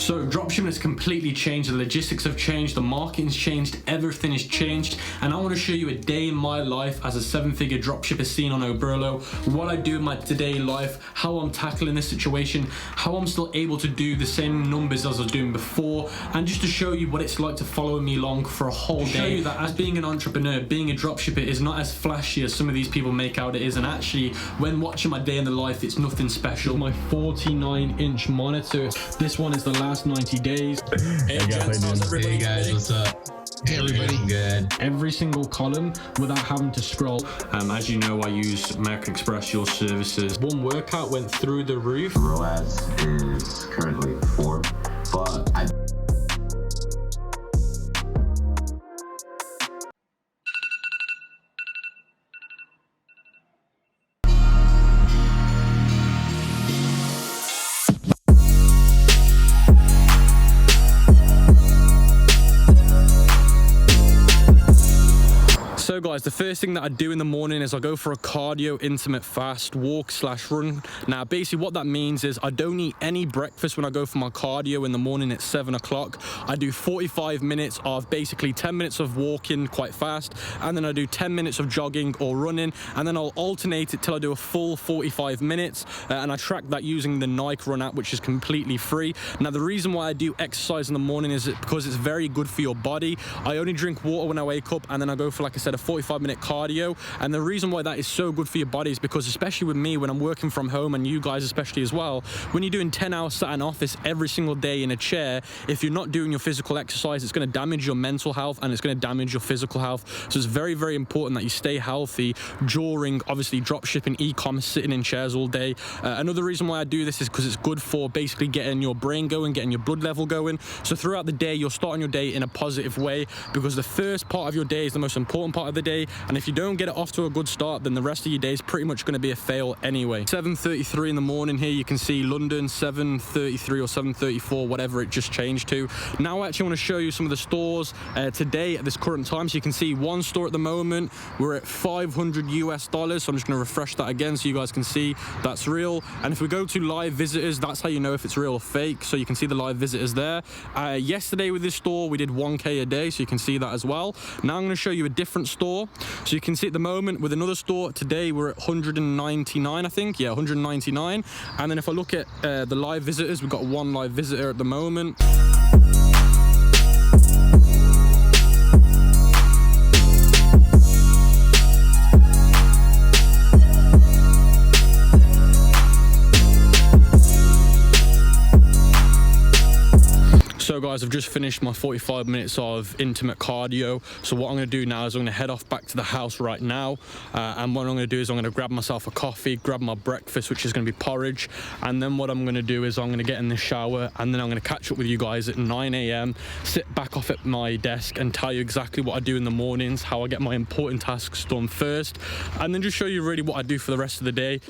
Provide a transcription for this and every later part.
So dropshipping has completely changed, the logistics have changed, the marketing's changed, everything has changed, and I want to show you a day in my life as a 7-figure dropshipper seen on Oberlo, what I do in my today life, how I'm tackling this situation, how I'm still able to do the same numbers as I was doing before, and just to show you what it's like to follow me along for a whole day. Show you that as being an entrepreneur, being a dropshipper is not as flashy as some of these people make out it is, and actually when watching my day in the life, it's nothing special. My 49-inch monitor, this one is the last 90 days. Hey guys, what's up? Hey everybody. Good. Every single column without having to scroll. As you know, I use American Express, your services. One workout went through the roof. ROAS is currently 4, but I So guys, the first thing that I do in the morning is I go for a cardio intermittent fast walk / run. Now basically what that means is I don't eat any breakfast when I go for my cardio in the morning at 7 o'clock. I do 45 minutes of basically 10 minutes of walking quite fast, and then I do 10 minutes of jogging or running, and then I'll alternate it till I do a full 45 minutes, and I track that using the Nike Run app, which is completely free. Now the reason why I do exercise in the morning is because it's very good for your body. I only drink water when I wake up, and then I go for, like I said, a 45-minute cardio. And the reason why that is so good for your body is because, especially with me when I'm working from home, and you guys especially as well, when you're doing 10 hours sat in office every single day in a chair, if you're not doing your physical exercise, it's going to damage your mental health and it's going to damage your physical health. So it's very, very important that you stay healthy during obviously dropshipping, e-commerce, sitting in chairs all day. Another reason why I do this is because it's good for basically getting your brain going, getting your blood level going. So throughout the day, you're starting your day in a positive way, because the first part of your day is the most important part of the day, and if you don't get it off to a good start, then the rest of your day is pretty much going to be a fail anyway. 7:33 in the morning here, you can see London, 7:33 or 7:34, whatever it just changed to. Now I actually want to show you some of the stores today at this current time. So you can see one store at the moment, we're at $500 US, so I'm just going to refresh that again so you guys can see that's real. And if we go to live visitors, that's how you know if it's real or fake, so you can see the live visitors there. Yesterday with this store, we did 1K a day, so you can see that as well. Now I'm going to show you a different store. So you can see at the moment with another store today, we're at 199, I think. Yeah, 199. And then if I look at the live visitors, we've got one live visitor at the moment. So guys, I've just finished my 45 minutes of intimate cardio. So what I'm going to do now is I'm going to head off back to the house right now. And what I'm going to do is I'm going to grab myself a coffee, grab my breakfast, which is going to be porridge. And then what I'm going to do is I'm going to get in the shower, and then I'm going to catch up with you guys at 9 a.m, sit back off at my desk and tell you exactly what I do in the mornings, how I get my important tasks done first, and then just show you really what I do for the rest of the day.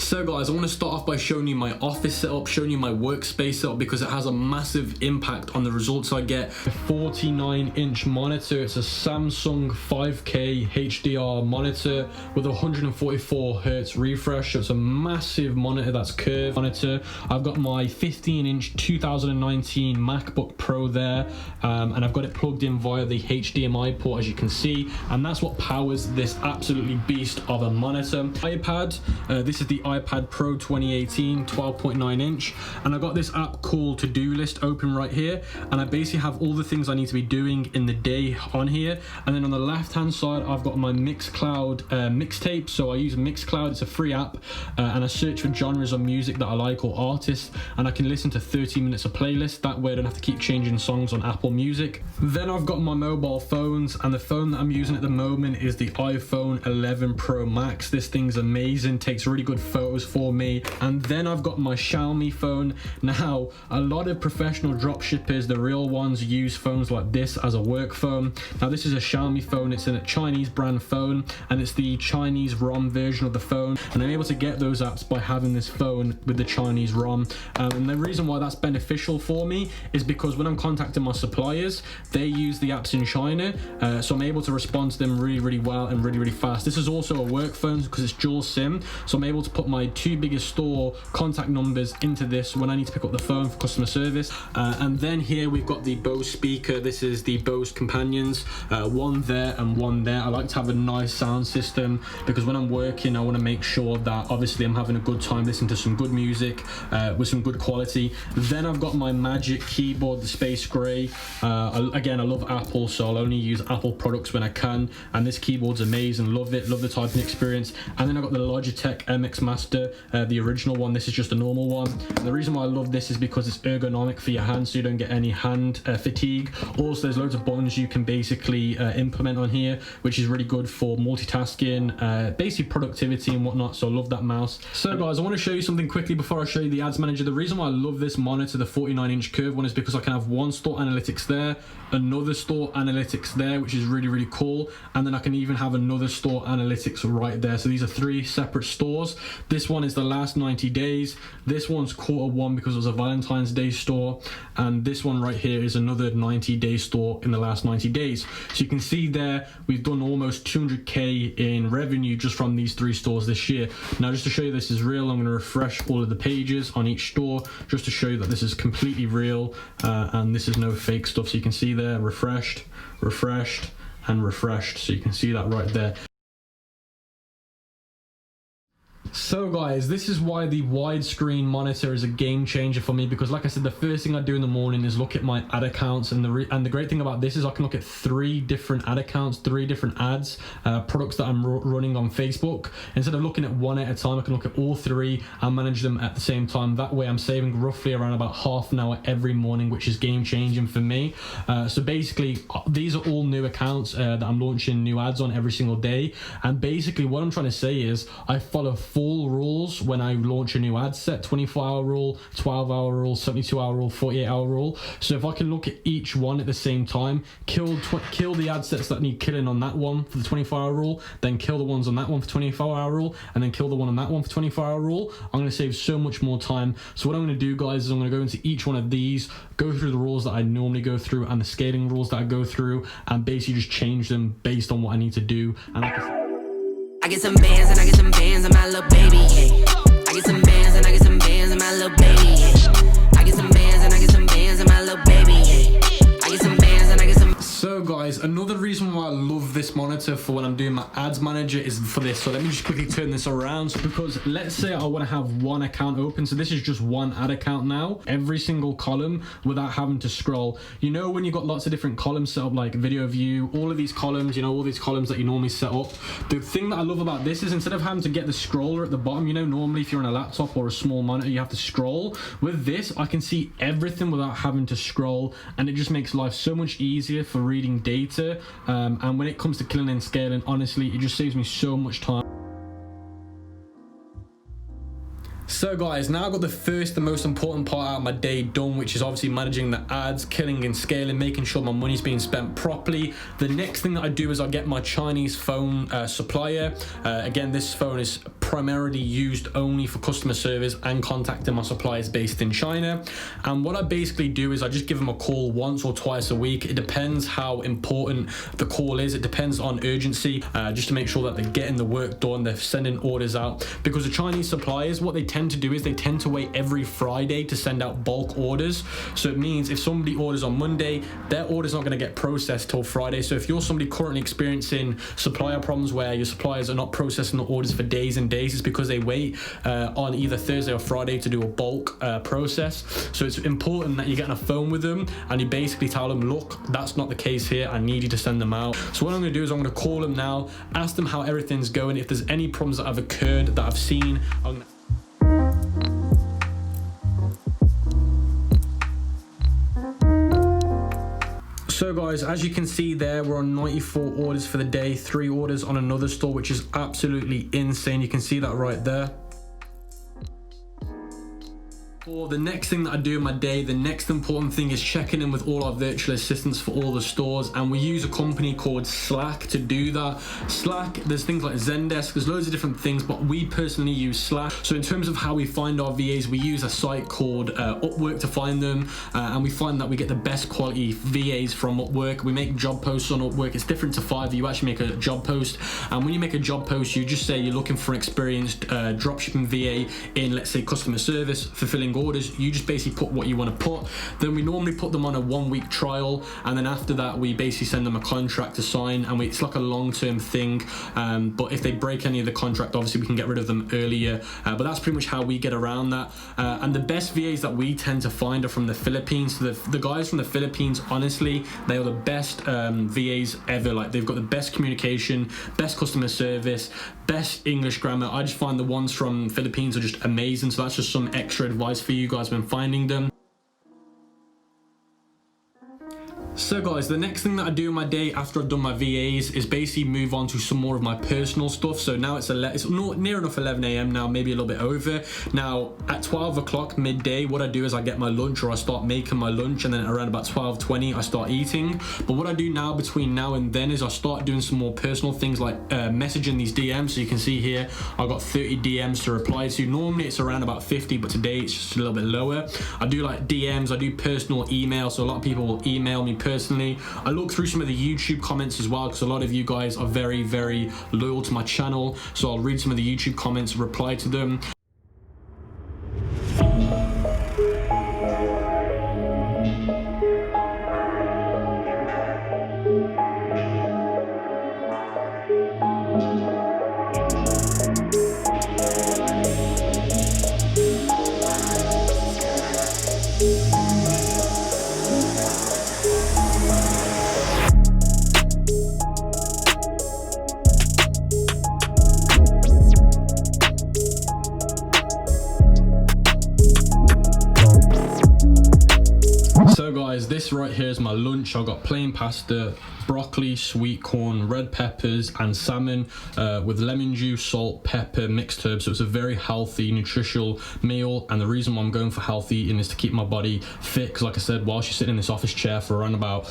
So guys, I want to start off by showing you my office setup, showing you my workspace setup, because it has a massive impact on the results I get. A 49-inch monitor, it's a Samsung 5K HDR monitor with 144 Hertz refresh, so it's a massive monitor that's curved monitor. I've got my 15-inch 2019 MacBook Pro there, and I've got it plugged in via the HDMI port, as you can see, and that's what powers this absolutely beast of a monitor. iPad, this is the iPad iPad Pro 2018 12.9 inch, and I got this app called To-Do List open right here, and I basically have all the things I need to be doing in the day on here. And then on the left hand side I've got my Mixcloud mixtape. So I use Mixcloud, it's a free app, and I search for genres of music that I like or artists, and I can listen to 30 minutes of playlist. That way I don't have to keep changing songs on Apple Music. Then I've got my mobile phones, and the phone that I'm using at the moment is the iPhone 11 Pro Max. This thing's amazing, takes really good photos for me. And then I've got my Xiaomi phone. Now a lot of professional dropshippers, the real ones, use phones like this as a work phone. Now this is a Xiaomi phone, it's in a Chinese brand phone, and it's the Chinese ROM version of the phone, and I'm able to get those apps by having this phone with the Chinese ROM. And the reason why that's beneficial for me is because when I'm contacting my suppliers, they use the apps in China, so I'm able to respond to them really well and really fast. This is also a work phone because it's dual SIM, so I'm able to put my 2 biggest store contact numbers into this when I need to pick up the phone for customer service. And then here we've got the Bose speaker. This is the Bose Companions, one there and one there. I like to have a nice sound system because when I'm working I want to make sure that obviously I'm having a good time listening to some good music with some good quality. Then I've got my Magic keyboard, the Space Gray. Again, I love Apple, so I'll only use Apple products when I can, and this keyboard's amazing, love it, love the typing experience. And then I've got the Logitech MX Master, the original one. This is just a normal one. And the reason why I love this is because it's ergonomic for your hands, so you don't get any hand fatigue. Also, there's loads of buttons you can basically implement on here, which is really good for multitasking, basic productivity and whatnot, so I love that mouse. So guys, I want to show you something quickly before I show you the ads manager. The reason why I love this monitor, the 49-inch curve one, is because I can have one store analytics there, another store analytics there, which is really cool, and then I can even have another store analytics right there. So these are 3 separate stores. This one is the last 90 days, this one's quarter 1 because it was a Valentine's Day store, and this one right here is another 90-day store in the last 90 days. So you can see there we've done almost 200k in revenue just from these 3 stores this year. Now just to show you this is real, I'm going to refresh all of the pages on each store just to show you that this is completely real, and this is no fake stuff. So you can see there, refreshed and refreshed, so you can see that right there. So guys, this is why the widescreen monitor is a game changer for me, because like I said, the first thing I do in the morning is look at my ad accounts, and the great thing about this is I can look at 3 different ad accounts, 3 different ads, products that I'm running on Facebook. Instead of looking at one at a time, I can look at all 3 and manage them at the same time. That way I'm saving roughly around about half an hour every morning, which is game changing for me. So basically these are all new accounts that I'm launching new ads on every single day, and basically what I'm trying to say is I follow 4 rules when I launch a new ad set: 24-hour rule, 12-hour rule, 72-hour rule, 48-hour rule. So if I can look at each one at the same time, kill the ad sets that need killing on that one for the 24-hour rule, then kill the ones on that one for 24-hour rule, and then kill the one on that one for 24-hour rule, I'm going to save so much more time. So what I'm going to do, guys, is I'm going to go into each one of these, go through the rules that I normally go through and the scaling rules that I go through, and basically just change them based on what I need to do. And like I get some bands and I get some bands and my little baby, yeah. I get some bands and I get some bands and my little baby, yeah. I get some bands and I get some bands and my little baby, yeah. I get some bands and I get some. So guys, another reason why I love this monitor for when I'm doing my ads manager is for this. So let me just quickly turn this around. So because let's say I want to have one account open, so this is just one ad account now, every single column without having to scroll. You know, when you've got lots of different columns set up, like video view, all of these columns, you know, all these columns that you normally set up. The thing that I love about this is instead of having to get the scroller at the bottom, you know, normally if you're on a laptop or a small monitor, you have to scroll. With this, I can see everything without having to scroll, and it just makes life so much easier for reading data. And when it comes to killing and scaling, honestly, it just saves me so much time. So guys, now I've got the most important part out of my day done, which is obviously managing the ads, killing and scaling, making sure my money's being spent properly. The next thing that I do is I get my Chinese phone supplier. Again, this phone is primarily used only for customer service and contacting my suppliers based in China. And what I basically do is I just give them a call once or twice a week. It depends how important the call is. It depends on urgency, just to make sure that they're getting the work done, they're sending orders out. Because the Chinese suppliers, what they tend tend to do is they tend to wait every Friday to send out bulk orders. So it means if somebody orders on Monday, their order's not going to get processed till Friday. So if you're somebody currently experiencing supplier problems where your suppliers are not processing the orders for days and days, it's because they wait on either Thursday or Friday to do a bulk process. So it's important that you get on a phone with them and you basically tell them, look, that's not the case here, I need you to send them out. So what I'm going to do is I'm going to call them now, ask them how everything's going, if there's any problems that have occurred that I've seen. So guys, as you can see there, we're on 94 orders for the day, 3 orders on another store, which is absolutely insane. You can see that right there. For the next thing that I do in my day, the next important thing is checking in with all our virtual assistants for all the stores, and we use a company called Slack to do that. Slack, there's things like Zendesk, there's loads of different things, but we personally use Slack. So in terms of how we find our VAs, we use a site called Upwork to find them, and we find that we get the best quality VAs from Upwork. We make job posts on Upwork. It's different to Fiverr. You actually make a job post, and when you make a job post, you just say you're looking for an experienced dropshipping VA in, let's say, customer service, fulfilling orders. You just basically put what you want to put. Then we normally put them on a 1-week trial, and then after that we basically send them a contract to sign, and it's like a long-term thing, but if they break any of the contract, obviously we can get rid of them earlier, but that's pretty much how we get around that. And the best VAs that we tend to find are from the Philippines. So the guys from the Philippines, honestly, they are the best VAs ever. Like, they've got the best communication, best customer service, best English grammar. I just find the ones from Philippines are just amazing. So that's just some extra advice for you guys when finding them. So guys, the next thing that I do in my day after I've done my VAs is basically move on to some more of my personal stuff. So now it's near enough 11 a.m. now, maybe a little bit over. Now at 12 o'clock midday, what I do is I get my lunch, or I start making my lunch, and then around about 12:20 I start eating. But what I do now between now and then is I start doing some more personal things, like messaging these DMs. So you can see here I got 30 DMs to reply to. Normally it's around about 50, but today it's just a little bit lower. I do like DMs, I do personal emails, so a lot of people will email me personally. I look through some of the YouTube comments as well, because a lot of you guys are very, very loyal to my channel. So I'll read some of the YouTube comments, reply to them. So guys, this right here is my lunch. I got plain pasta, broccoli, sweet corn, red peppers, and salmon with lemon juice, salt, pepper, mixed herbs. So it's a very healthy, nutritional meal. And the reason why I'm going for healthy eating is to keep my body fit, because like I said, whilst you're sitting in this office chair for around about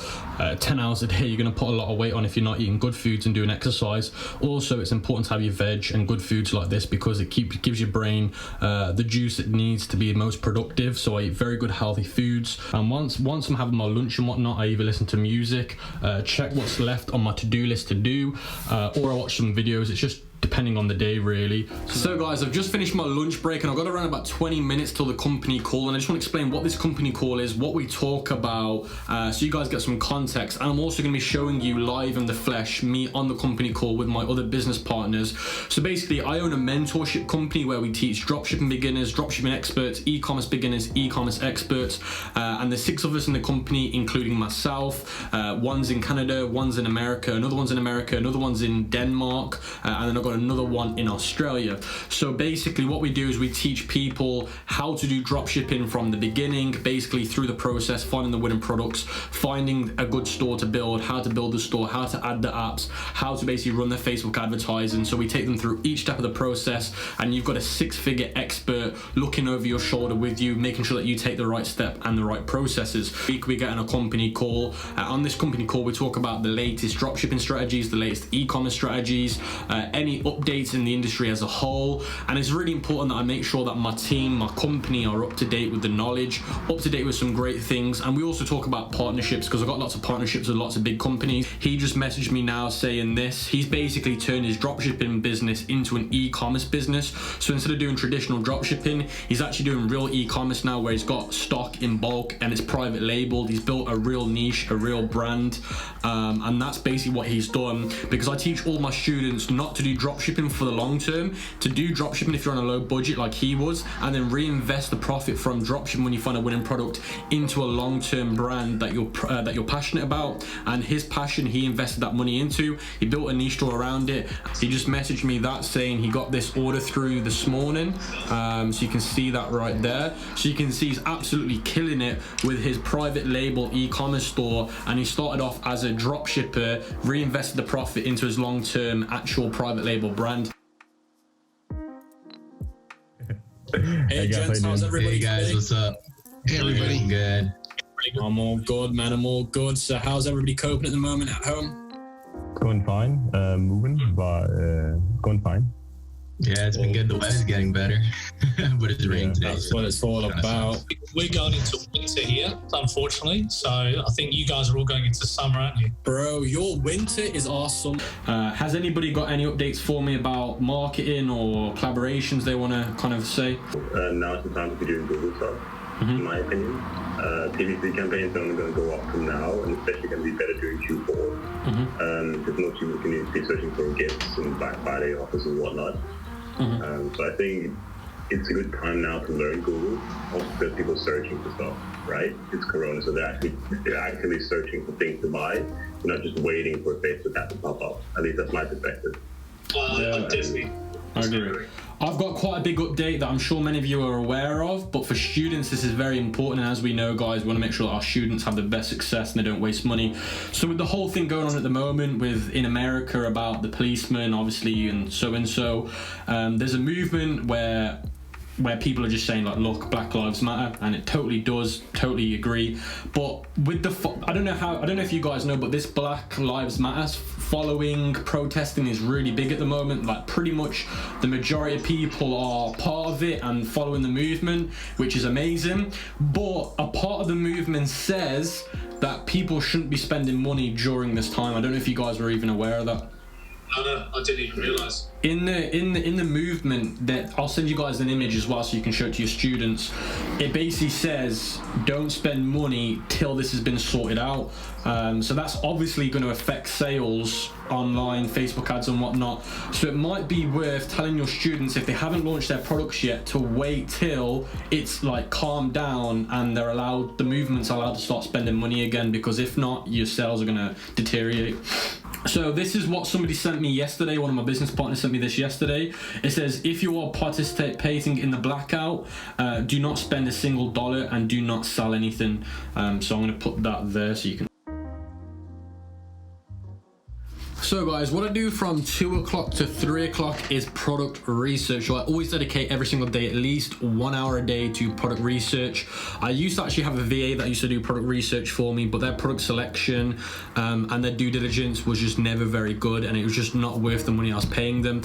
10 hours a day, you're going to put a lot of weight on if you're not eating good foods and doing exercise. Also, it's important to have your veg and good foods like this, because it gives your brain the juice it needs to be most productive. So I eat very good healthy foods, and once I'm having my lunch and whatnot, I either listen to music, check what's left on my to-do list to do, or I watch some videos. It's just depending on the day, really. So guys, I've just finished my lunch break, and I've got around about 20 minutes till the company call, and I just want to explain what this company call is, what we talk about, so you guys get some context. And I'm also going to be showing you live in the flesh me on the company call with my other business partners. So basically, I own a mentorship company where we teach dropshipping beginners, dropshipping experts, e-commerce beginners, e-commerce experts, and there's 6 of us in the company, including myself. One's in Canada, one's in America, another one's in America, another one's in Denmark, and then I've got another one in Australia. So basically what we do is we teach people how to do dropshipping from the beginning, basically through the process, finding the winning products, finding a good store to build, how to build the store, how to add the apps, how to basically run their Facebook advertising. So we take them through each step of the process, and you've got a 6-figure expert looking over your shoulder with you, making sure that you take the right step and the right processes. We get on a company call. On this company call, we talk about the latest dropshipping strategies, the latest e-commerce strategies, any updates in the industry as a whole, and it's really important that I make sure that my team, my company are up to date with the knowledge, up to date with some great things. And we also talk about partnerships, because I've got lots of partnerships with lots of big companies. He just messaged me now saying this. He's basically turned his dropshipping business into an e-commerce business. So instead of doing traditional dropshipping, he's actually doing real e-commerce now, where he's got stock in bulk and it's private labeled. He's built a real niche, a real brand, and that's basically what he's done. Because I teach all my students not to do dropshipping for the long term, to do dropshipping if you're on a low budget like he was, and then reinvest the profit from dropshipping when you find a winning product into a long-term brand that you're passionate about. And his passion, he invested that money into. He built a niche store around it. He just messaged me that saying he got this order through this morning, so you can see that right there. So you can see he's absolutely killing it with his private label e-commerce store, and he started off as a dropshipper, reinvested the profit into his long-term actual private label brand. Hey gents, how's everybody? Hey guys, today? what's up? Hey everybody. Good. I'm all good, man. I'm all good. So how's everybody coping at the moment at home? Going fine. Moving, but going fine. Yeah, it's been good. The weather's getting better, but it's raining today. That's what it's all about. We're going into winter here, unfortunately. So I think you guys are all going into summer, aren't you? Bro, your winter is awesome. Has anybody got any updates for me about marketing or collaborations they want to kind of say? Now's the time to be doing Google stuff, in my opinion. PPC campaigns are only going to go up from now, and especially going to be better during Q4. Because most people can be searching for gifts and Black Friday offers and whatnot. So I think it's a good time now to learn Google, also because people are searching for stuff, right? It's Corona, so they're actively searching for things to buy. They're not just waiting for a Facebook app to pop up. At least that's my perspective. I agree. I've got quite a big update that I'm sure many of you are aware of, but for students this is very important, and as we know, guys, we want to make sure that our students have the best success and they don't waste money. So with the whole thing going on at the moment in America about the policemen, obviously, and so, there's a movement where people are just saying, like, look, Black Lives Matter, and it totally does, totally agree. But with I don't know if you guys know, but this Black Lives Matter following protesting is really big at the moment. Like, pretty much the majority of people are part of it and following the movement, which is amazing. But a part of the movement says that people shouldn't be spending money during this time. I don't know if you guys were even aware of that. No, I didn't even realise. In the movement, that I'll send you guys an image as well so you can show it to your students. It basically says don't spend money till this has been sorted out. So that's obviously going to affect sales online, Facebook ads and whatnot. So it might be worth telling your students, if they haven't launched their products yet, to wait till it's like calmed down and the movement's allowed to start spending money again, because if not, your sales are going to deteriorate. So this is what somebody sent me yesterday. One of my business partners sent me this yesterday. It says, if you are participating in the blackout, do not spend a single dollar and do not sell anything. So I'm going to put that there so you can. So guys, what I do from 2 o'clock to 3 o'clock is product research. So I always dedicate every single day at least 1 hour a day to product research. I used to actually have a VA that used to do product research for me, but their product selection and their due diligence was just never very good, and it was just not worth the money I was paying them.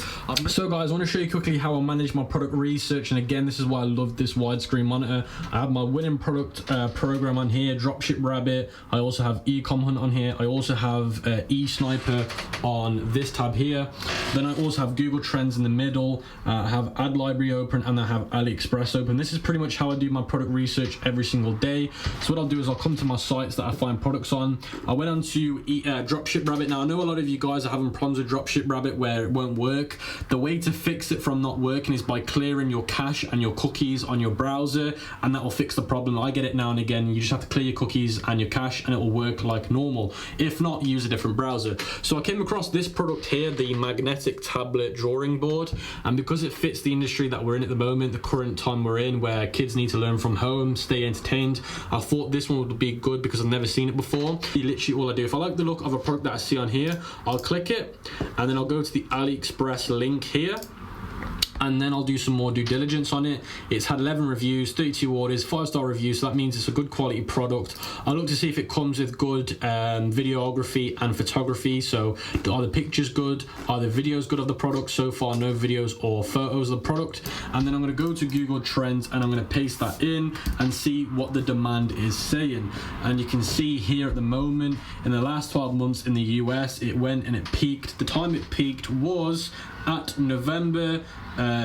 So guys, I want to show you quickly how I manage my product research, and again, this is why I love this widescreen monitor. I have my winning product program on here, Dropship Rabbit. I also have Ecom Hunt on here. I also have eSniper on this tab here. Then I also have Google Trends in the middle. I have Ad Library open, and I have AliExpress open. This is pretty much how I do my product research every single day. So what I'll do is I'll come to my sites that I find products on. I went on to Dropship Rabbit. Now I know a lot of you guys are having problems with Dropship Rabbit where it won't work. The way to fix it from not working is by clearing your cache and your cookies on your browser, and that will fix the problem. I get it now and again. You just have to clear your cookies and your cache and it will work like normal. If not, use a different browser. So I came across this product here, the magnetic tablet drawing board, and because it fits the industry that we're in at the moment, the current time we're in where kids need to learn from home, stay entertained, I thought this one would be good because I've never seen it before. Literally all I do, if I like the look of a product that I see on here, I'll click it and then I'll go to the AliExpress link here. and then I'll do some more due diligence on it. It's had 11 reviews, 32 orders, 5-star reviews, so that means it's a good quality product. I'll look to see if it comes with good videography and photography. So are the pictures good? Are the videos good of the product? So far, no videos or photos of the product. And then I'm going to go to Google Trends and I'm going to paste that in and see what the demand is saying. And you can see here at the moment, in the last 12 months in the US, it went and it peaked. The time it peaked was at November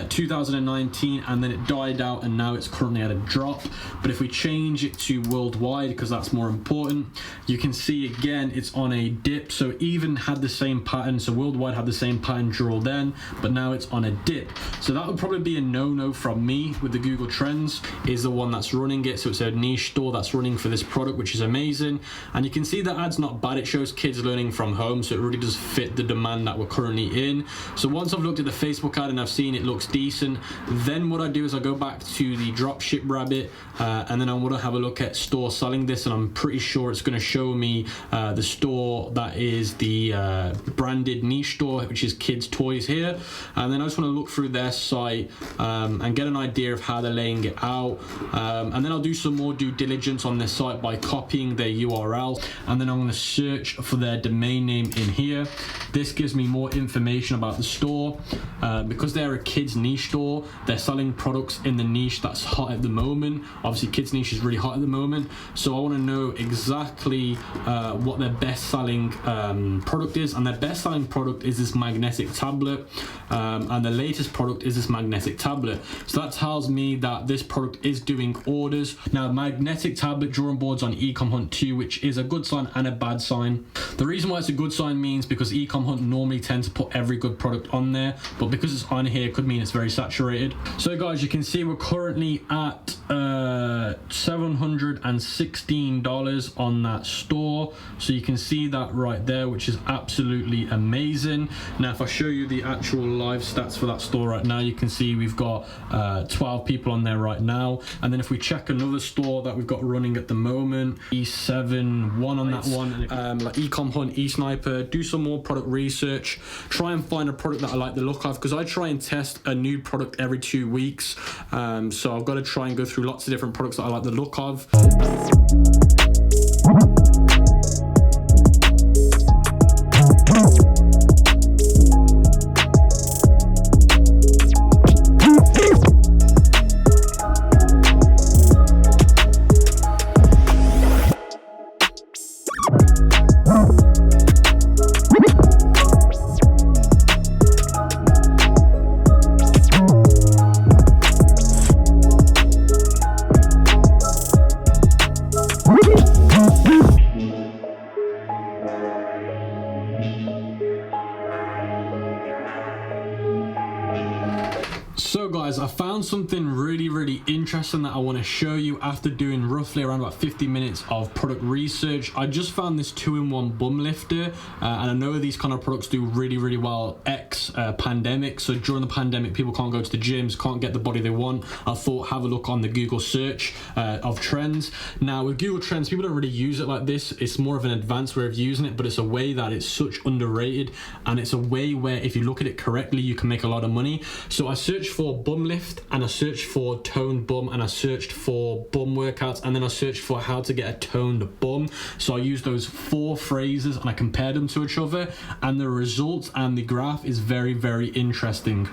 2019, and then it died out, and now it's currently at a drop. But if we change it to worldwide, because that's more important, you can see again it's on a dip. So it even had the same pattern, so worldwide had the same pattern during then, but now it's on a dip. So that would probably be a no-no from me with the Google Trends, is the one that's running it. So it's a niche store that's running for this product, which is amazing. And you can see the ad's not bad. It shows kids learning from home, so it really does fit the demand that we're currently in. So once I've looked at the Facebook ad and I've seen it looks decent, then what I do is I go back to the Dropship rabbit, and then I want to have a look at store selling this, and I'm pretty sure it's going to show me the store that is the branded niche store, which is kids toys here. And then I just want to look through their site and get an idea of how they're laying it out, and then I'll do some more due diligence on their site by copying their URL, and then I'm going to search for their domain name in here. This gives me more information about the store. Because they're a kids niche store, they're selling products in the niche that's hot at the moment. Obviously kids niche is really hot at the moment, so I want to know exactly what their best selling product is, and their best selling product is this magnetic tablet, and the latest product is this magnetic tablet. So that tells me that this product is doing orders. Now, magnetic tablet drawing boards on Ecom Hunt 2, which is a good sign and a bad sign. The reason why it's a good sign means because Ecom Hunt normally tends to put every good product on there, but because it's on here, it could mean it's very saturated. So guys, you can see we're currently at $716 on that store. So you can see that right there, which is absolutely amazing. Now, if I show you the actual live stats for that store right now, you can see we've got 12 people on there right now. And then if we check another store that we've got running at the moment, E71 on that one, like Ecom Hunt, eSniper, do some more product research, try and find a product that I like the look of, because I try and test a new product every 2 weeks. So I've got to try and go through lots of different products that I like the look of. So guys, I found something really interesting that I want to show you after doing roughly around about 50 minutes of product research. I just found this 2-in-1 bum lifter, and I know these kind of products do really well pandemic. So during the pandemic, people can't go to the gyms, can't get the body they want. I thought have a look on the Google search of trends. Now with Google Trends, people don't really use it like this. It's more of an advanced way of using it, but it's a way that it's such underrated, and it's a way where if you look at it correctly, you can make a lot of money. So I searched for bum lift, and I searched for toned bum, and I searched for bum workouts, and then I searched for how to get a toned bum. So I used those 4 phrases and I compared them to each other, and the results and the graph is very interesting.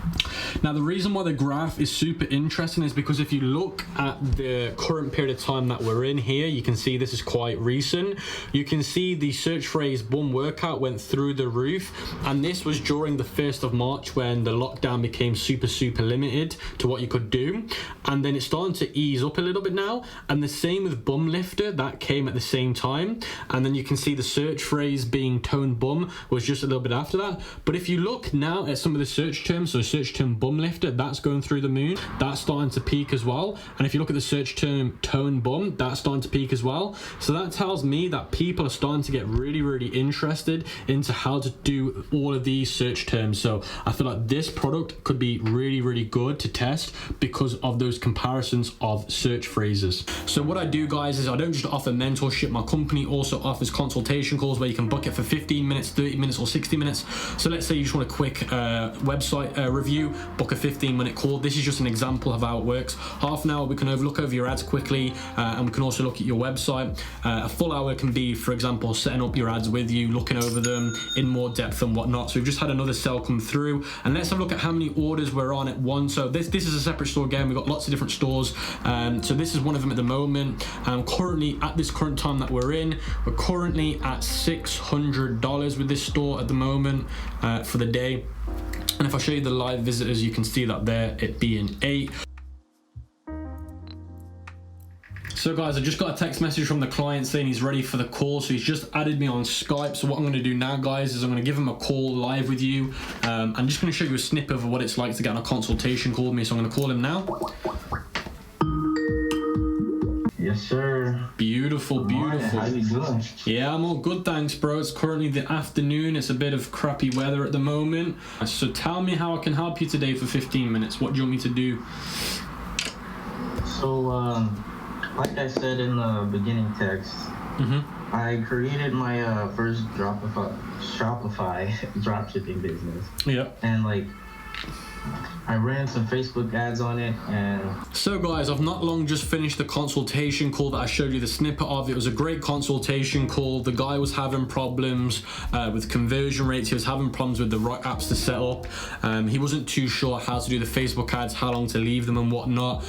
Now the reason why the graph is super interesting is because if you look at the current period of time that we're in here, you can see this is quite recent. You can see the search phrase bum workout went through the roof, and this was during the 1st of March when the lockdown became super limited to what you could do, and then it's starting to ease up a little bit now. And the same with bum lifter, that came at the same time, and then you can see the search phrase being toned bum was just a little bit after that. But if you look now at some of the search terms, so search term bum lifter, that's going through the moon, that's starting to peak as well. And if you look at the search term toned bum, that's starting to peak as well. So that tells me that people are starting to get really interested into how to do all of these search terms. So I feel like this product could be really really good to test because of those comparisons of search phrases. So what I do, guys, is I don't just offer mentorship. My company also offers consultation calls where you can book it for 15 minutes, 30 minutes, or 60 minutes. So let's say you just want a quick website review, book a 15-minute call. This is just an example of how it works. Half an hour, we can look over your ads quickly, and we can also look at your website. A full hour can be, for example, setting up your ads with you, looking over them in more depth and whatnot. So we've just had another sale come through, and let's have a look at how many orders we're on at once. So this is a separate store again. We've got lots of different stores. So this is one of them at the moment. Currently, at this current time that we're in, we're currently at $600 with this store at the moment for the day. And if I show you the live visitors, you can see that there, it being 8. So guys, I just got a text message from the client saying he's ready for the call. So he's just added me on Skype. So what I'm going to do now, guys, is I'm going to give him a call live with you. I'm just going to show you a snippet of what it's like to get on a consultation call with me. So I'm going to call him now. Yes, sir. Beautiful, beautiful. How you doing? Yeah, I'm all good, thanks, bro. It's currently the afternoon. It's a bit of crappy weather at the moment. So tell me how I can help you today for 15 minutes. What do you want me to do? So, like I said in the beginning text, I created my first Shopify dropshipping business. Yeah. And like, I ran some Facebook ads on it, and so guys, I've not long just finished the consultation call that I showed you the snippet of. It was a great consultation call. The guy was having problems with conversion rates. He was having problems with the right apps to set up. He wasn't too sure how to do the Facebook ads, how long to leave them and whatnot.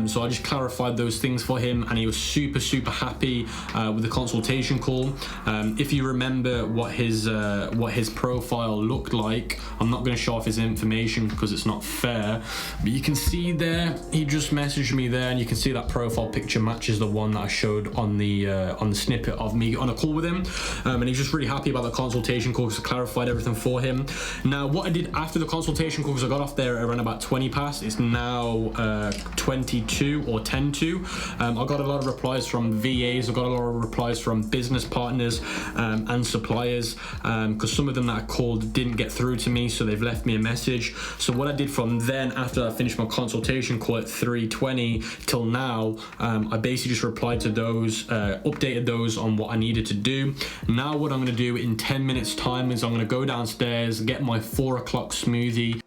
So I just clarified those things for him, and he was super happy with the consultation call. If you remember what his profile looked like, I'm not going to show off his information because it's not fair, but you can see there, he just messaged me there, and you can see that profile picture matches the one that I showed on the snippet of me on a call with him, and he's just really happy about the consultation call because I clarified everything for him. Now what I did after the consultation call, because I got off there around about 20 past, it's now 22 or 10 to. I got a lot of replies from VAs, I got a lot of replies from business partners and suppliers, because some of them that I called didn't get through to me, so they've left me a message. So what I did from then, after I finished my consultation call at 3:20 till now, I basically just replied to those, updated those on what I needed to do. Now what I'm going to do in 10 minutes time is I'm going to go downstairs, get my 4 o'clock smoothie.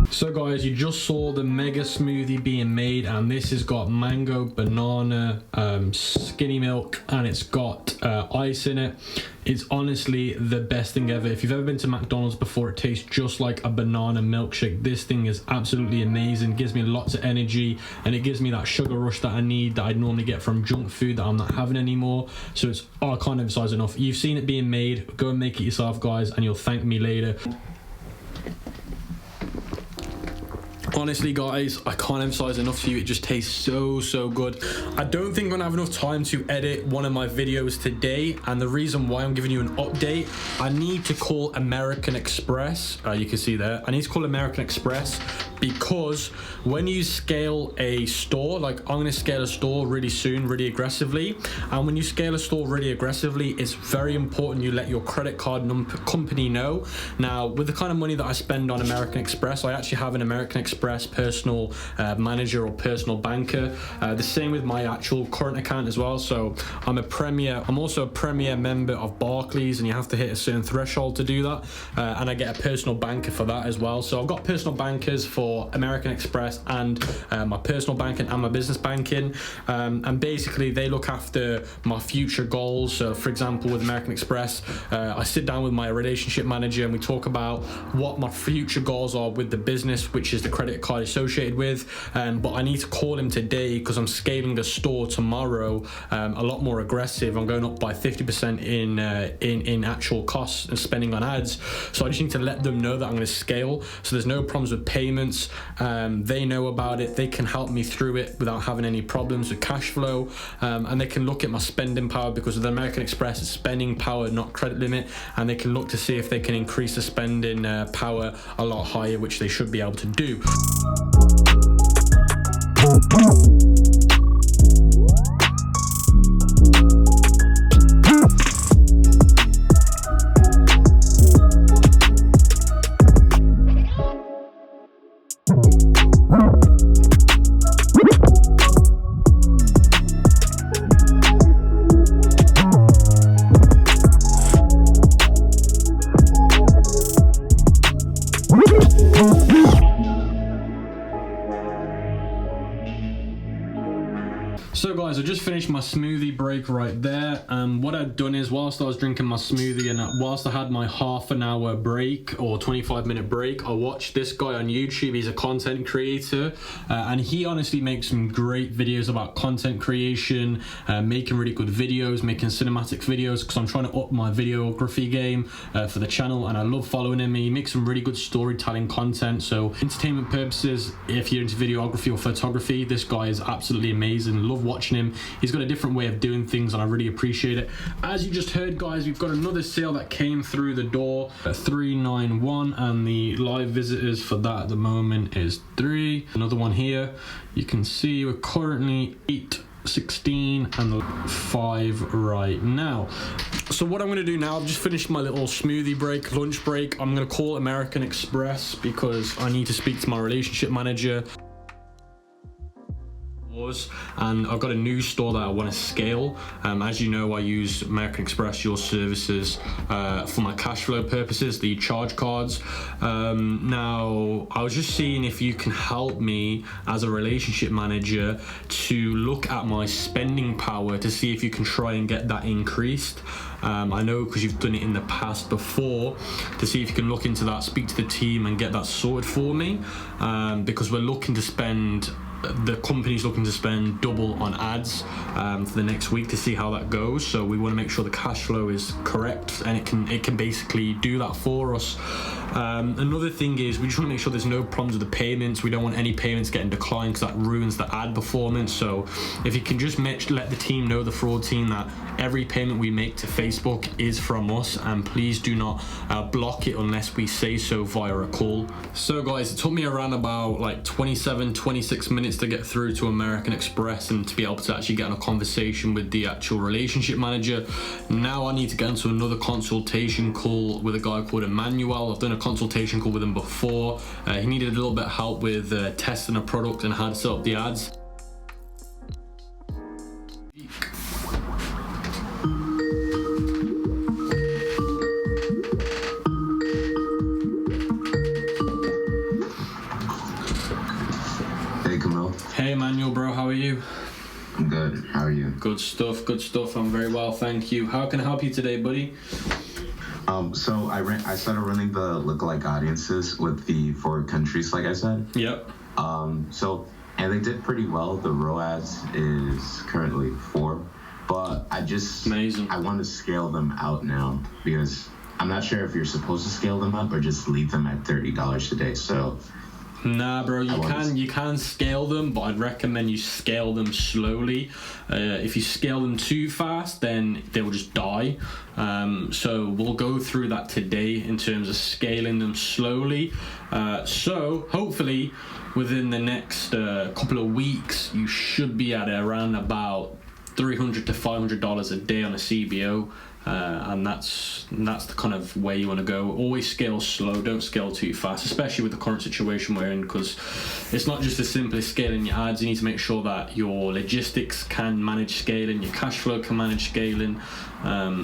So guys, you just saw the mega smoothie being made, and this has got mango, banana, skinny milk, and it's got ice in it. It's honestly the best thing ever. If you've ever been to McDonald's before, it tastes just like a banana milkshake. This thing is absolutely amazing. It gives me lots of energy, and it gives me that sugar rush that I need, that I normally get from junk food that I'm not having anymore. So it's, I can't emphasize enough. You've seen it being made. Go and make it yourself, guys, and you'll thank me later. Honestly, guys, I can't emphasize enough to you, it just tastes so good. I don't think I'm gonna have enough time to edit one of my videos today, and the reason why I'm giving you an update, I need to call American Express. You can see there, I need to call American Express, because when you scale a store, like I'm gonna scale a store really soon, really aggressively, and when you scale a store really aggressively, it's very important you let your credit card company know. Now, with the kind of money that I spend on American Express, I actually have an American Express personal manager or personal banker. The same with my actual current account as well. So I'm also a premier member of Barclays, and you have to hit a certain threshold to do that, and I get a personal banker for that as well. So I've got personal bankers for American Express and my personal banking and my business banking, and basically they look after my future goals. So for example, with American Express, I sit down with my relationship manager and we talk about what my future goals are with the business, which is the credit credit card associated with, but I need to call him today because I'm scaling the store tomorrow a lot more aggressive. I'm going up by 50% in actual costs and spending on ads. So I just need to let them know that I'm going to scale, so there's no problems with payments. They know about it. They can help me through it without having any problems with cash flow, and they can look at my spending power, because with American Express it's spending power, not credit limit, and they can look to see if they can increase the spending power a lot higher, which they should be able to do. So guys, I just finished my smoothie break right there. What I'd done is, whilst I was drinking my smoothie and whilst I had my half an hour break or 25-minute break, I watched this guy on YouTube. He's a content creator, and he honestly makes some great videos about content creation, making really good videos, making cinematic videos, because I'm trying to up my videography game for the channel, and I love following him. He makes some really good storytelling content. So entertainment purposes, if you're into videography or photography, this guy is absolutely amazing. Love watching him. He's got a different way of doing things and I really appreciate it. As you just heard, guys, we've got another sale that came through the door at 391, and the live visitors for that at the moment is 3. Another one here, you can see we're currently 816 and 5 right now. So what I'm going to do now, I've just finished my little smoothie break, lunch break. I'm going to call American Express because I need to speak to my relationship manager. And I've got a new store that I want to scale. As you know, I use American Express, your services, for my cash flow purposes, the charge cards. Now, I was just seeing if you can help me as a relationship manager to look at my spending power to see if you can try and get that increased. I know because you've done it in the past before, to see if you can look into that, speak to the team and get that sorted for me, because we're looking to spend, the company's looking to spend double on ads for the next week to see how that goes. So we want to make sure the cash flow is correct, and it can basically do that for us. Another thing is we just want to make sure there's no problems with the payments. We don't want any payments getting declined because that ruins the ad performance. So if you can just let the team know, the fraud team, that every payment we make to Facebook is from us, and please do not block it unless we say so via a call. So guys, it took me around about like 26 minutes to get through to American Express and to be able to actually get on a conversation with the actual relationship manager. Now I need to get into another consultation call with a guy called Emmanuel. I've done a consultation call with him before. He needed a little bit of help with testing a product and how to set up the ads. Hey Emmanuel, bro, how are you? I'm good. How are you? Good stuff, good stuff. I'm very well, thank you. How can I help you today, buddy? So I started running the lookalike audiences with the 4 countries, like I said. Yep. And they did pretty well. The ROAS is currently 4, but Amazing. I want to scale them out now, because I'm not sure if you're supposed to scale them up or just leave them at $30 a day. So. Nah, bro, you can scale them, but I'd recommend you scale them slowly. If you scale them too fast, then they will just die. So we'll go through that today in terms of scaling them slowly. So hopefully within the next couple of weeks, you should be at around about $300 to $500 a day on a CBO. And that's the kind of way you want to go. Always scale slow, don't scale too fast, especially with the current situation we're in, because it's not just as simple as scaling your ads. You need to make sure that your logistics can manage scaling, your cash flow can manage scaling.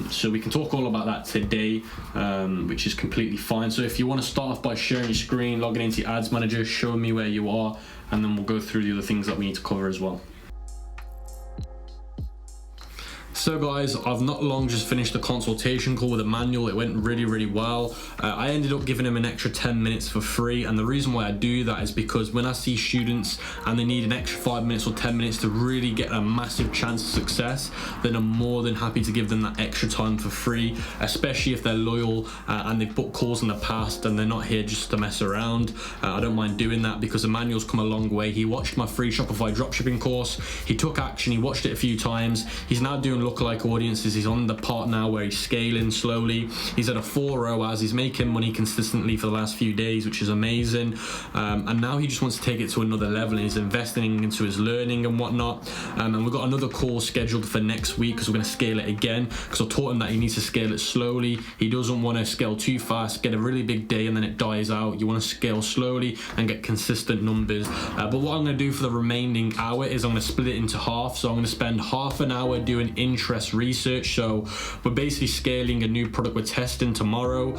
So we can talk all about that today, which is completely fine. So if you want to start off by sharing your screen, logging into your ads manager, showing me where you are, and then we'll go through the other things that we need to cover as well. So guys, I've not long just finished the consultation call with Emmanuel. It went really well. I ended up giving him an extra 10 minutes for free, and the reason why I do that is because when I see students and they need an extra 5 minutes or 10 minutes to really get a massive chance of success, then I'm more than happy to give them that extra time for free, especially if they're loyal and they've booked calls in the past and they're not here just to mess around. I don't mind doing that because Emmanuel's come a long way. He watched my free Shopify dropshipping course, he took action, he watched it a few times, he's now doing lookalike audiences, he's on the part now where he's scaling slowly, he's at a 4 ROAS, he's making money consistently for the last few days, which is amazing, and now he just wants to take it to another level and he's investing into his learning and whatnot. And we've got another call scheduled for next week because we're going to scale it again, because I taught him that he needs to scale it slowly. He doesn't want to scale too fast, get a really big day and then it dies out. You want to scale slowly and get consistent numbers. But what I'm going to do for the remaining hour is I'm going to split it into half. So I'm going to spend half an hour doing interest research. So we're basically scaling a new product we're testing tomorrow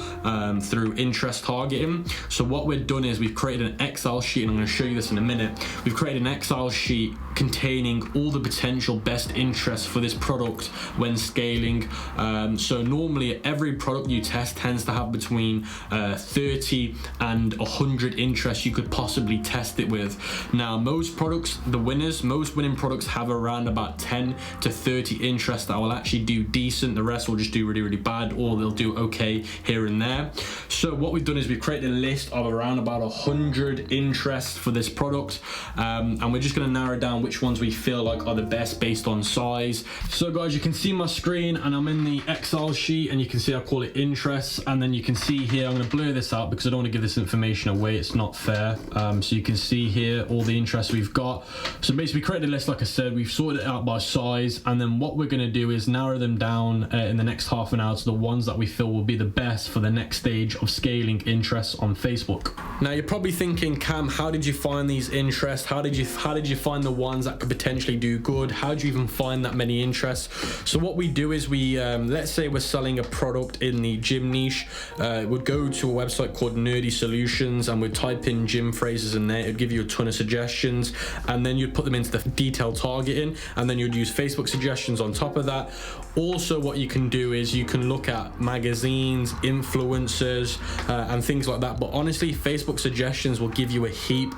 through interest targeting. So what we've done is we've created an Excel sheet, and I'm going to show you this in a minute. We've created an Excel sheet containing all the potential best interest for this product when scaling. So normally every product you test tends to have between 30 and 100 interests you could possibly test it with. Now most products, most winning products have around about 10 to 30 interests that will actually do decent. The rest will just do really bad, or they'll do okay here and there. So what we've done is we've created a list of around about 100 interests for this product, and we're just going to narrow down which ones we feel like are the best based on size. So guys, you can see my screen and I'm in the Excel sheet, and you can see I call it interests, and then you can see here, I'm going to blur this out because I don't want to give this information away, it's not fair. So you can see here all the interests we've got. So basically we created a list, like I said, we've sorted it out by size, and then what we're going to do is narrow them down in the next half an hour to the ones that we feel will be the best for the next stage of scaling interests on Facebook. Now you're probably thinking, Cam, how did you find these interests? How did you find the ones that could potentially do good? How do you even find that many interests? So what we do is we let's say we're selling a product in the gym niche, we'd go to a website called Nerdy Solutions and we'd type in gym phrases in there. It'd give you a ton of suggestions, and then you'd put them into the detailed targeting, and then you'd use Facebook suggestions on top of that. Also what you can do is you can look at magazines, influencers, and things like that. But honestly, Facebook suggestions will give you a heap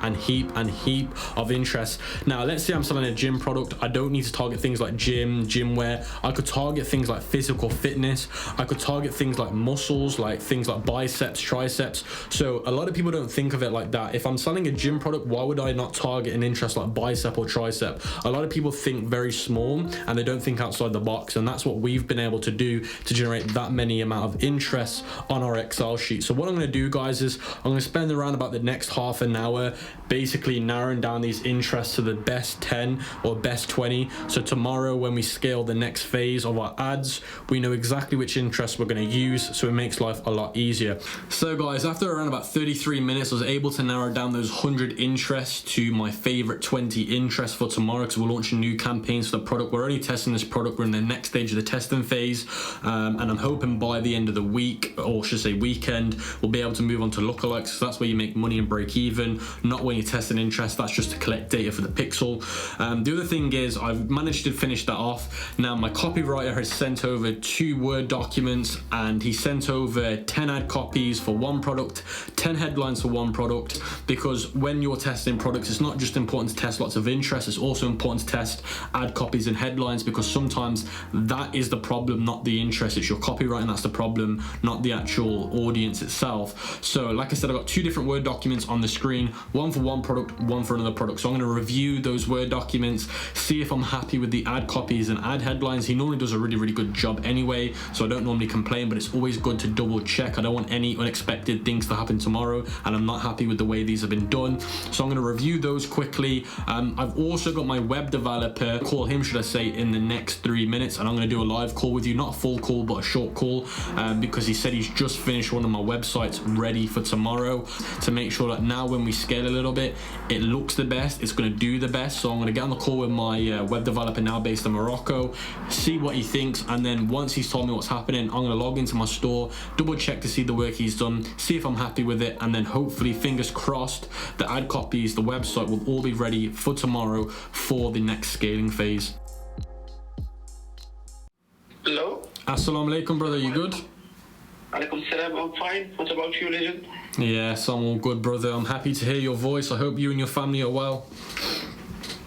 of interest. Now let's say I'm selling a gym product. I don't need to target things like gym wear. I could target things like physical fitness. I could target things like muscles, like things like biceps, triceps. So a lot of people don't think of it like that. If I'm selling a gym product, why would I not target an interest like bicep or tricep? A lot of people think very small and they don't think outside the box, and that's what we've been able to do to generate that many amount of interest on our Excel sheet. So what I'm going to do, guys, is I'm going to spend around about the next half an hour basically narrowing down these interests to the best 10 or best 20. So tomorrow when we scale the next phase of our ads, we know exactly which interests we're going to use, so it makes life a lot easier. So guys, after around about 33 minutes, I was able to narrow down those 100 interests to my favorite 20 interests for tomorrow, because we're launching new campaigns for the product. We're only testing this product, we're in the next stage of the testing phase, and I'm hoping by the end of the week, or should I say weekend, we'll be able to move on to lookalikes. So that's where you make money and break even, not when you test an interest. That's just to collect data for the pixel. The other thing is I've managed to finish that off. Now my copywriter has sent over 2 Word documents, and he sent over 10 ad copies for one product, 10 headlines for one product, because when you're testing products, it's not just important to test lots of interest, it's also important to test ad copies and headlines, because sometimes that is the problem, not the interest. It's your copywriting that's the problem, not the actual audience itself. So like I said, I've got 2 different Word documents on the screen, one for one product, one for another product. So I'm going to review those Word documents, see if I'm happy with the ad copies and ad headlines. He normally does a really good job anyway, so I don't normally complain, but it's always good to double check. I don't want any unexpected things to happen tomorrow and I'm not happy with the way these have been done. So I'm going to review those quickly. I've also got my web developer, call him should I say, in the next 3 minutes, and I'm going to do a live call with you, not a full call but a short call, because he said he's just finished one of my websites ready for tomorrow, to make sure that now when we scale a little bit, it looks the best, it's going to do the best. So I'm going to get on the call with my web developer now based in Morocco, see what he thinks, and then once he's told me what's happening, I'm going to log into my store, double check to see the work he's done, see if I'm happy with it, and then hopefully, fingers crossed, the ad copies, the website will all be ready for tomorrow for the next scaling phase. Assalamu alaikum, brother. You good? Alaikum salam. I'm fine. What about you, legend? Yes, I'm all good, brother. I'm happy to hear your voice. I hope you and your family are well.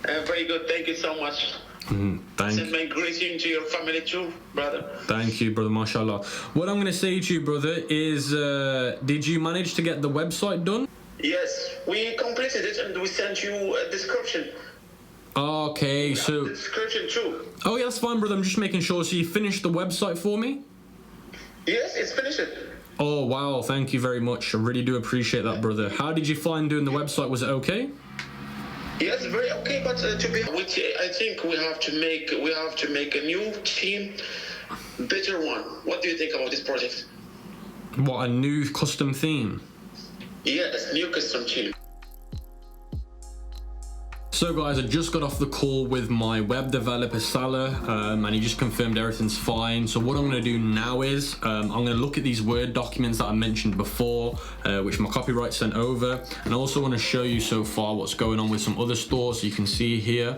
Very good. Thank you so much. Send my greeting to your family too, brother. Thank you, brother. MashaAllah. What I'm going to say to you, brother, is did you manage to get the website done? Yes, we completed it and we sent you a description. Okay, so... Description too. Oh, yeah, that's fine, brother. I'm just making sure. So you finished the website for me? Yes, it's finished. Oh, wow. Thank you very much. I really do appreciate that, brother. How did you find doing the website? Was it okay? Yes, very okay. But to be, I think we have to make a new team, better one. What do you think about this project? What, a new custom theme? Yes, new custom team. So guys, I just got off the call with my web developer Salah, and he just confirmed everything's fine. So what I'm going to do now is I'm going to look at these Word documents that I mentioned before, which my copyright sent over, and I also want to show you so far what's going on with some other stores. So you can see here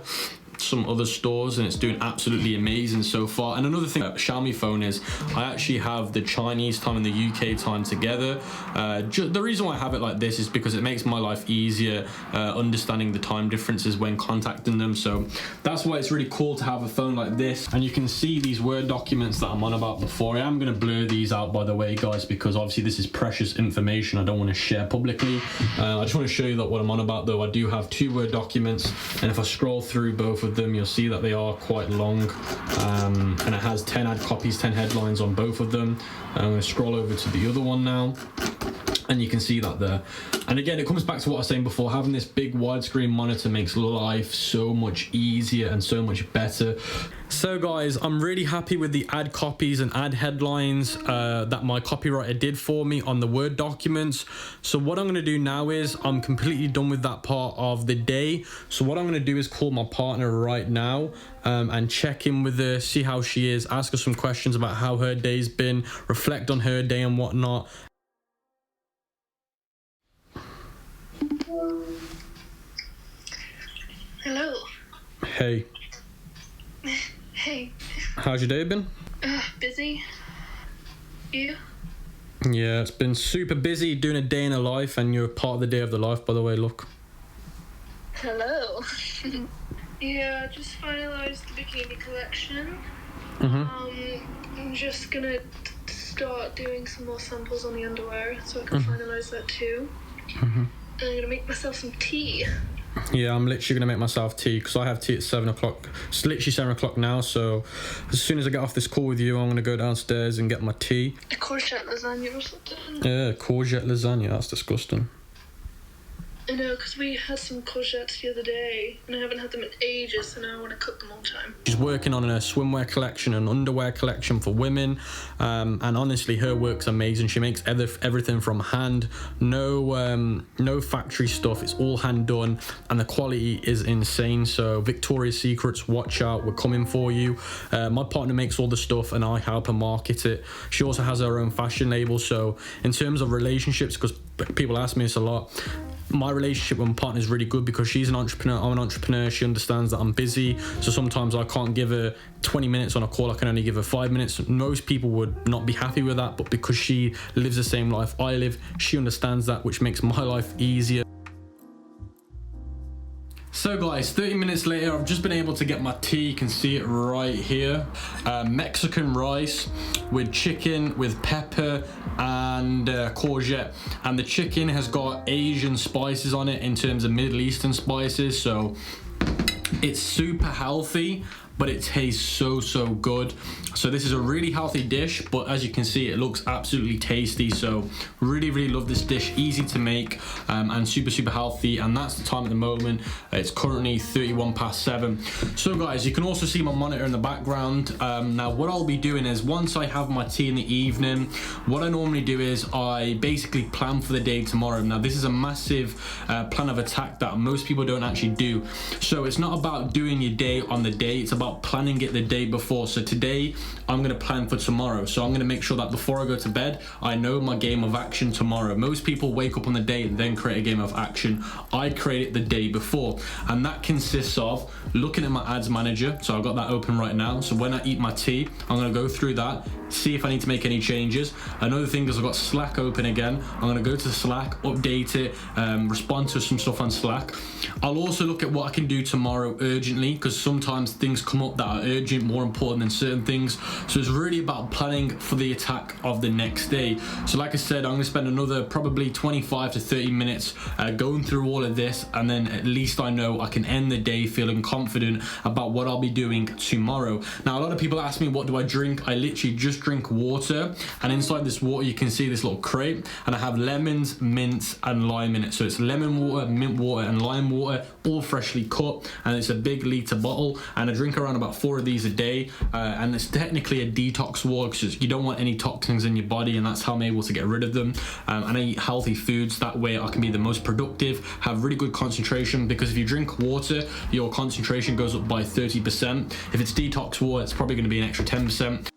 some other stores, and it's doing absolutely amazing so far. And another thing about Xiaomi phone is I actually have the Chinese time and the UK time together. The reason why I have it like this is because it makes my life easier understanding the time differences when contacting them. So that's why it's really cool to have a phone like this. And you can see these Word documents that I'm on about before. I am going to blur these out, by the way, guys, because obviously this is precious information I don't want to share publicly. I just want to show you that what I'm on about, though. I do have 2 Word documents, and if I scroll through both of them, you'll see that they are quite long, and it has 10 ad copies, 10 headlines on both of them. I'm going to scroll over to the other one now, and you can see that there. And again, it comes back to what I was saying before, having this big widescreen monitor makes life so much easier and so much better. So guys, I'm really happy with the ad copies and ad headlines that my copywriter did for me on the Word documents. So what I'm going to do now is I'm completely done with that part of the day. So what I'm going to do is call my partner right now and check in with her, see how she is, ask her some questions about how her day's been, reflect on her day and whatnot. Hello. Hey. Hey. How's your day been? Busy. You? Yeah, it's been super busy doing a day in a life, and you're part of the day of the life, by the way, look. Hello. Yeah, just finalized the bikini collection. I'm just gonna start doing some more samples on the underwear so I can finalize that too. And I'm gonna make myself some tea. Yeah, I'm literally going to make myself tea because I have tea at 7 o'clock. It's literally 7 o'clock now, so as soon as I get off this call with you, I'm going to go downstairs and get my tea. A courgette lasagna or something. Yeah, courgette lasagna, that's disgusting. I know, because we had some courgettes the other day, and I haven't had them in ages, so now I want to cook them all the time. She's working on a swimwear collection and underwear collection for women, and honestly, her work's amazing. She makes everything from hand, no factory stuff. It's all hand done, and the quality is insane. So Victoria's Secrets, watch out, we're coming for you. My partner makes all the stuff, and I help her market it. She also has her own fashion label. So in terms of relationships, because people ask me this a lot, my relationship with my partner is really good because she's an entrepreneur, I'm an entrepreneur. She understands that I'm busy, so sometimes I can't give her 20 minutes on a call, I can only give her 5 minutes. Most people would not be happy with that, but because she lives the same life I live, she understands that, which makes my life easier. So guys, 30 minutes later, I've just been able to get my tea. You can see it right here. Mexican rice with chicken, with pepper and courgette. And the chicken has got Asian spices on it in terms of Middle Eastern spices. So it's super healthy, but it tastes so good. So this is a really healthy dish, but as you can see, it looks absolutely tasty. So really love this dish, easy to make and super healthy. And that's the time at the moment. It's currently 7:31. So guys, you can also see my monitor in the background. Now what I'll be doing is, once I have my tea in the evening, what I normally do is I basically plan for the day tomorrow. Now this is a massive plan of attack that most people don't actually do. So it's not about doing your day on the day, it's about planning it the day before. So today I'm going to plan for tomorrow. So I'm going to make sure that before I go to bed, I know my game of action tomorrow. Most people wake up on the day and then create a game of action. I create it the day before, and that consists of looking at my ads manager. So I've got that open right now. So when I eat my tea, I'm going to go through that, see if I need to make any changes. Another thing is I've got Slack open again. I'm going to go to Slack, update it, respond to some stuff on Slack. I'll also look at what I can do tomorrow urgently, because sometimes things come up that are urgent, more important than certain things. So it's really about planning for the attack of the next day. So like I said, I'm going to spend another probably 25 to 30 minutes going through all of this, and then at least I know I can end the day feeling confident about what I'll be doing tomorrow. Now, a lot of people ask me, what do I drink? I literally just drink water, and inside this water you can see this little crate, and I have lemons, mints and lime in it. So it's lemon water, mint water and lime water, all freshly cut, and it's a big litre bottle, and I drink around about 4 of these a day, and it's technically a detox water because you don't want any toxins in your body, and that's how I'm able to get rid of them. And I eat healthy foods, that way I can be the most productive, have really good concentration, because if you drink water your concentration goes up by 30%. If it's detox water, it's probably going to be an extra 10%.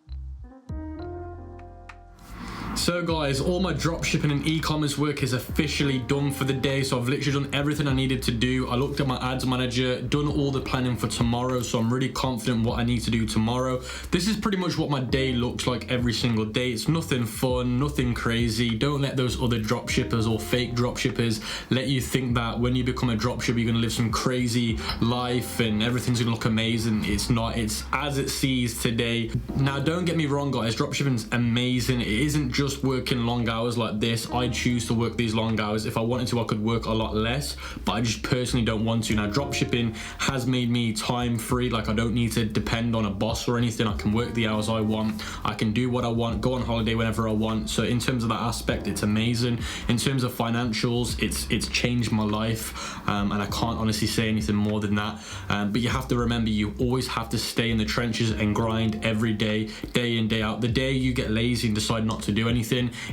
So guys, all my dropshipping and e-commerce work is officially done for the day. So I've literally done everything I needed to do. I looked at my ads manager, done all the planning for tomorrow. So I'm really confident what I need to do tomorrow. This is pretty much what my day looks like every single day. It's nothing fun, nothing crazy. Don't let those other dropshippers or fake dropshippers let you think that when you become a dropshipper, you're gonna live some crazy life and everything's gonna look amazing. It's not, it's as it sees today. Now, don't get me wrong guys, dropshipping's amazing. It isn't just working long hours like this. I choose to work these long hours. If I wanted to, I could work a lot less, but I just personally don't want to. Now, dropshipping has made me time free. Like, I don't need to depend on a boss or anything. I can work the hours I want. I can do what I want, go on holiday whenever I want. So in terms of that aspect, it's amazing. In terms of financials, it's changed my life, and I can't honestly say anything more than that. But you have to remember, you always have to stay in the trenches and grind every day, day in, day out. The day you get lazy and decide not to do anything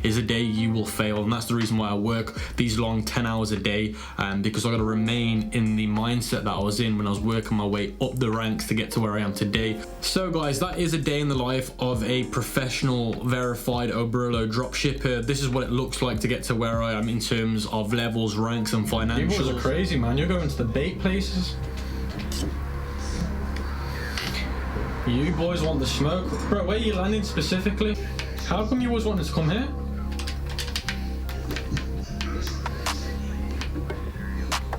is a day you will fail, and that's the reason why I work these long 10 hours a day, because I got to remain in the mindset that I was in when I was working my way up the ranks to get to where I am today. So guys, that is a day in the life of a professional verified Oberlo dropshipper. This is what it looks like to get to where I am in terms of levels, ranks and financials. You boys are crazy, man. You're going to the bait places. You boys want the smoke. Bro, where are you landing specifically? How come you always wanted to come here?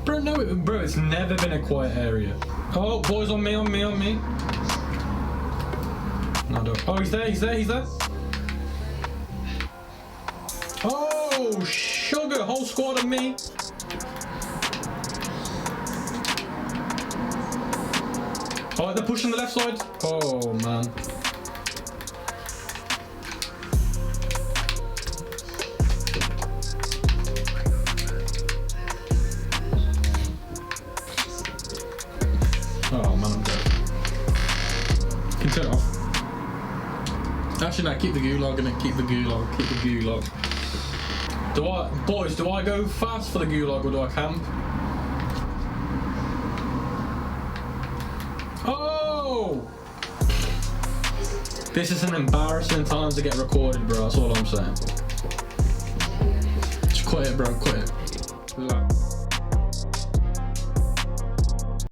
Bro, no, bro, it's never been a quiet area. Oh, boys, on me, on me, on me. No, don't. Oh, he's there, he's there, he's there. Oh, sugar, whole squad on me. Oh, they're pushing the left side. Oh, man. Oh man, I'm dead. Can turn it off. Actually, no, keep the gulag in it. Keep the gulag. Keep the gulag. Do I go fast for the gulag or do I camp? Oh! This is an embarrassing time to get recorded, bro. That's all I'm saying. Just quit it, bro. Quit it.